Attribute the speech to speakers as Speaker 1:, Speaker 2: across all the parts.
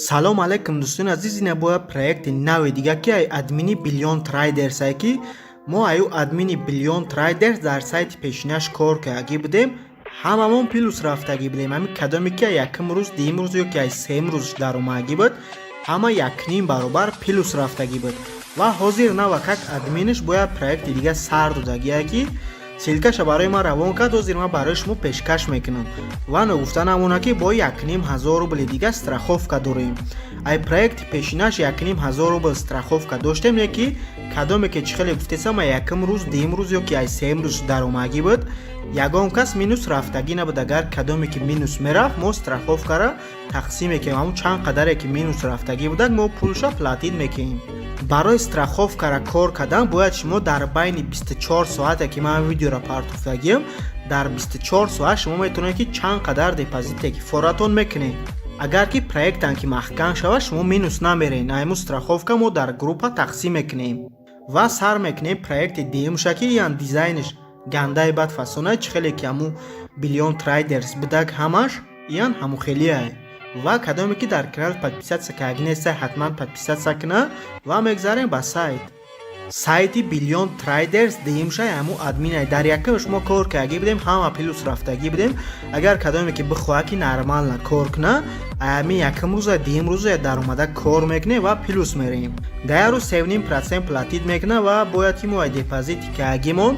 Speaker 1: салом алайкум дӯстони азизи набоя проекти нави дига ки ай админи Billion Traders ай ки мо аю админи Billion Traders дар сайти пешинаш кор кардаги будем. Ҳамамон плюс рафтаги будем. Ҳами кадоме ки якум рӯз, дим рӯз ё ки ай сем рӯз даромаги буд, ҳама якним баробар плюс рафтаги буд. Ва ҳозир нава как админиш бояд проекти дига сар додагия ки силкаша барои ман равон кард. Ҳозир ман барои шумо пешкаш мекунам. Ва нагуфта намона ки бо 1500 рубли дига страховка дорем. Ай проекти пешинаш 1500 рубл страховка доштем, не ки кадоме ки чихеле гуфтесам ай якум рӯз, дим рӯз ё ки ай сем рӯз даромаги буд, ягон кас минус рафтаги набуд. Агар кадоме ки минус мерафт, мо страховкара тақсим мекунем. Ҳамун чанд қадаре ки минус рафтаги будак мо пулша платид мекунем. Барои страховкара кор кардан бояд шумо дар байни 24 соате ки ман видеоро партофтагиам, дар 24 соат шумо метавонед ки чанд қадар депозите ки форатон мекунед. Агар ки проектан ки маҳкам шава, шумо минус намерен. Айму страховка мо дар группа тақсим мекунем ва сар мекунем проекти демуша ки ян дизайниш гандаи бад фасона чихеле ки ҳаму Billion Traders будак ҳамаш ян ҳаму хелиае. Ва кадоме ки дар канал подписатсия карда неста, ҳатман подписатсия кунед ва мегзарем ба сайти Billion Traders демша ҳаму админай. Дар якумш мо кор кардаги будем, ҳама плюс рафтаги будем. Агар кадоме ки бихоҳад ки нормална кор куна, ами якум рӯза, дим рӯза даромада кор мекунем ва плюс мерем. Дар рӯз 7% платид мекуна ва бояд ки мо ай депозити кардагимон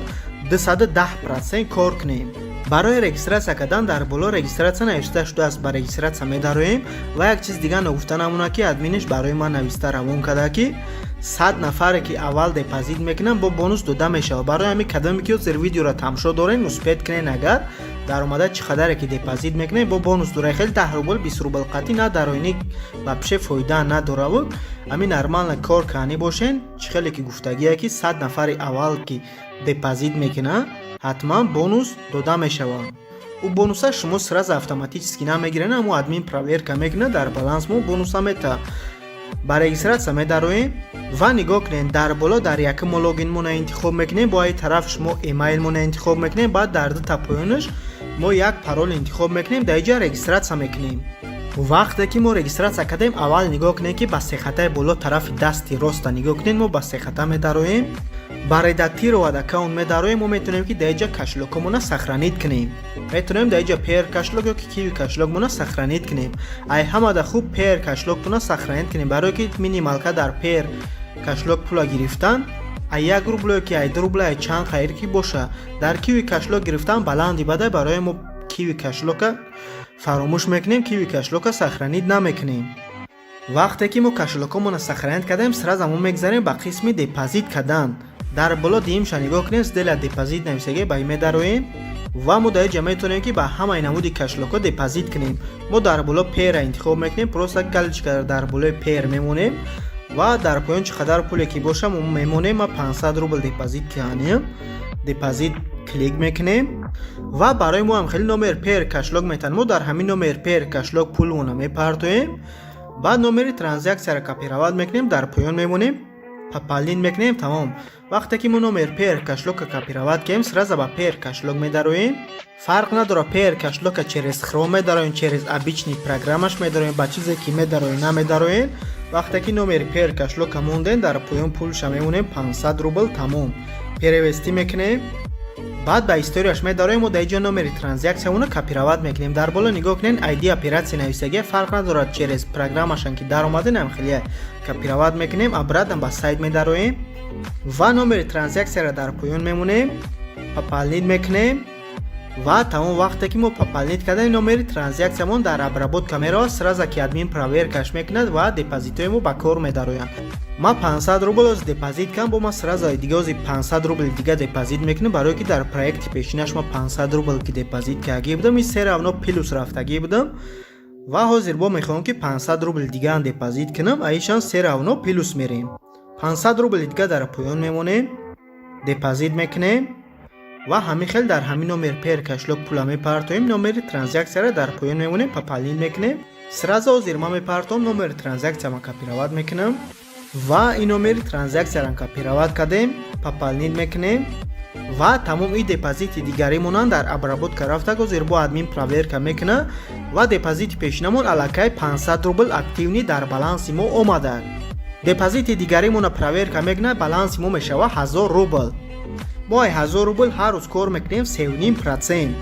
Speaker 1: 210% кор кунем. Барои регистрация кардан дар боло регистрация навишта шудааст, ба регистрация медароем. Ва як чиз дига нагуфта намона ки админиш барои ман нависта равон карда ки 100 нафаре ки аввал депозит мекунам бо бонус дода мешава. Барои ҳамин кадоме ки ҳозир видеоро тамошо дорен, успед кунен. Агар даромада чӣ қадаре ки депозит мекунем бо бонус дорад, хеле 10 рубл 20 рубл қатъи надароини вообще фоида надораву. ҳамин нормална кор кардани бошен. чихеле ки гуфтагие ки 100 нафари аввал ки депозит мекуна ҳатман бонус дода мешава. У бонуса шумо сразу автоматически намегирен, аммо админ проверка мекуна, дар баланс мо бонуса мета. Ба регистрация медароем ва нигоҳ кунем. Дар боло дар якум логинмона интихоб мекунем, бо ай тараф шумо эмейлмона интихоб мекунем, баъд дар дута поёнаш мо як парол интихоб мекунем, дар инҷа регистрация мекунем. Вақте ки мо регистрация кардем, аввал нигоҳ кунем ки ба сехатаи боло тарафи дасти роста нигоҳ кунем. Мо ба сехата медароем, ба редактировать аккаунт медароем. мо метавонем ки дар инҷа кашлокомона сохранид кунем. Метавонем дар инҷа пер кашлок ё ки киви кашлокмона сохранид кунем. Ай ҳамада хуб пер кашлоктона сохранид кунем. Барое ки минималка дар пер кашлок пула гирифтан, ай 1 рубл ё ки ай 2 рубл ай чанд хайр ки боша. Дар киви кашлок гирифтан баланди бадай барои мо киви кашлока фаромӯш мекунем, киви кашлока сохранид намекунем. Вақте ки мо кашлокомона сохранид кардем, сразу мо мегзарем ба қисми депозит кардан. дар боло диимша нигоҳ кунем, сдела депозит нависаги ба медароем ва мо дар инҷа метавонем ки ба ҳамаи намуди кашлоко депозит кунем. мо дар боло пера интихоб мекунем, просто галочка дар болои пер мемонем ва дар поён чӣ қадар пуле ки боша мо мемонем. ма 500 рубл депозит кардем, депозит клик мекунем ва барои мо ҳам хеле номер пер кашлок метан. мо дар ҳамин номер пер кашлок пулмона мепартоем, баъд номери транзаксияро копировать мекунем, дар поён мемонем, пополнить мекунем, тамом. Вақте ки мо номер пер кашлока копировать кардем, сразу ба пер кашлок медароем. фарқ надора пер кашлока через Chrome медароем, через обичный программаш медароем, ба чизе ки медароем намедароем. Вақте ки номери пер кашлока монден, дар поён пулша мемонем 500 рубл, тамом. перевести мекунем, баъд ба историяш медароем. мо дар инҷа номери транзаксияуна копировать мекунем. дар боло нигоҳ кунед, ID операция нависаги фарқ надорад, через программашан ки дар омаден ҳам хеле копировать мекунем. обратно ба сайт медароем ва номери транзаксияро дар поён мемонем, пополнить мекунем ва тамом. вақте ки мо пополнить кардем, номери транзакциямон дар обработка меравад, сразу ки админ проверкаш мекунад ва депозитои мо ба кор медарояд. ма 500 рубл оз депозит кам, бо ма сразу дига ози 500 рубл дига депозит мекунам, барое ки дар проекти пешинаш ма 500 рубл ки депозит кардаги будам, ин се равно плюс рафтаги будам ва ҳозир бо мехоҳам ки 500 рубл дига ам депозит кунам, аишан се равно плюс мерем. 500 рубл дига дар поён мемонем, депозит мекунем ва ҳамин хел дар ҳамин номер пер кашлок пула мепартоем. номери транзаксияро дар поён мемонем, пополнить мекунем. сразу ҳозир ма мепартом, номери транзаксияма копировать мекунам ва ин номери транзаксияро копировать кардем, пополнить мекунем ва тамом. ин депозити дигаримонан дар обработка рафта, ҳозир бо админ проверка мекуна. ва депозити пешинамон аллакай 500 рубл активни дар баланси мо омадад. депозити дигаримона проверка мекунад, баланси мо мешава 1000 рубл. мо 1000 рубл ҳар рӯз кор мекунем 3.5%.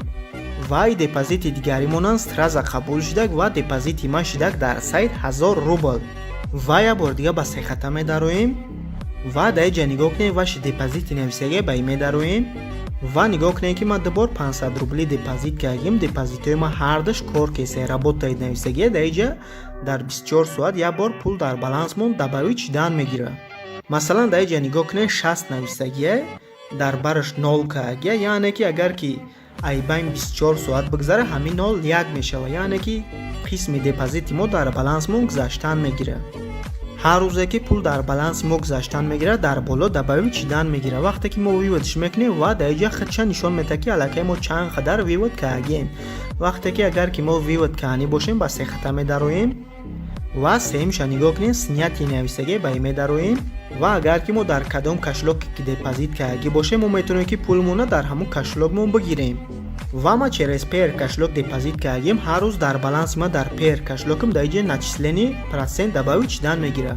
Speaker 1: вай депозити дигаримонан страза қабул шудак ва депозити ман шудак дар сайт 1000 рубл. ва я бор дига ба сехата медароем ва дар инҷа нигоҳ кунем ваши депозити нависаги ба ин медароем ва нигоҳ кунем ки ман дубор 500 рубли депозит кардем. депозитои ман ҳардаш кор кеса работаид нависаги дар инҷа дар 24 соат як бор пул дар баланс мон дабавӣ чидан мегира. масалан дар инҷа нигоҳ кунем 60 нависаги дар бараш 0 каги, яъне ки агар ки айбайн 24 соат бигзара ҳамин 0 1 мешава, яъне ки қисми депозити мо дар баланс мо гузаштан мегира. ҳар рӯзе ки пул дар баланси мо гузаштан мегира, дар боло дабавӣ чидан мегира. вақте ки мо виводш мекунем ва дар инҷа худша нишон метад ки аллакай мо чанд қадар вивод кардем. вақте ки агар ки мо вивод кардани бошем ба сехата медароем ва сеимша нигоҳ кунем снияти нависаги ба ин медароем ва агар ки мо дар кадом кашлоке ки депозит кардаги бошем, мо метавонем ки пулмона дар ҳамун кашлокмон бигирем. ва ма через пер кашлок депозит кардем, ҳар рӯз дар баланси ма дар пер кашлокам дар инҷа начислени процент дабавӣ чидан мегира.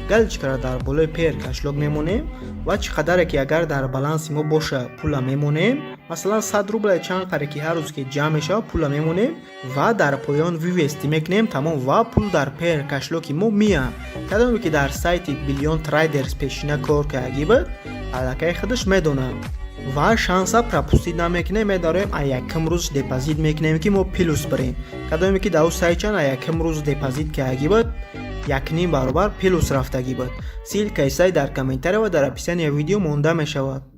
Speaker 1: галич кара дар болои пер кашлок мемонем ва чӣ қадаре ки агар дар баланси мо боша пула мемонем, масалан 100 рубл чанд қаре ки ҳар рӯз ки ҷамъ мешава пула мемонем ва дар поён вивести мекунем тамом ва пул дар пер кашлоки мо мияд. кадоме ки дар сайти Billion Traders пешина кор кардаги буд, аллакай худаш медонад ва шанса пропустит намекунем. медорем а якм рӯз депозит мекунем ки мо плюс барем. кадоме ки дар сайтчан а якм рӯз депозит кардаги буд, 1.5 баробар плюс рафтаги буд. силка исай дар комментария ва дар описания видео монда мешавад.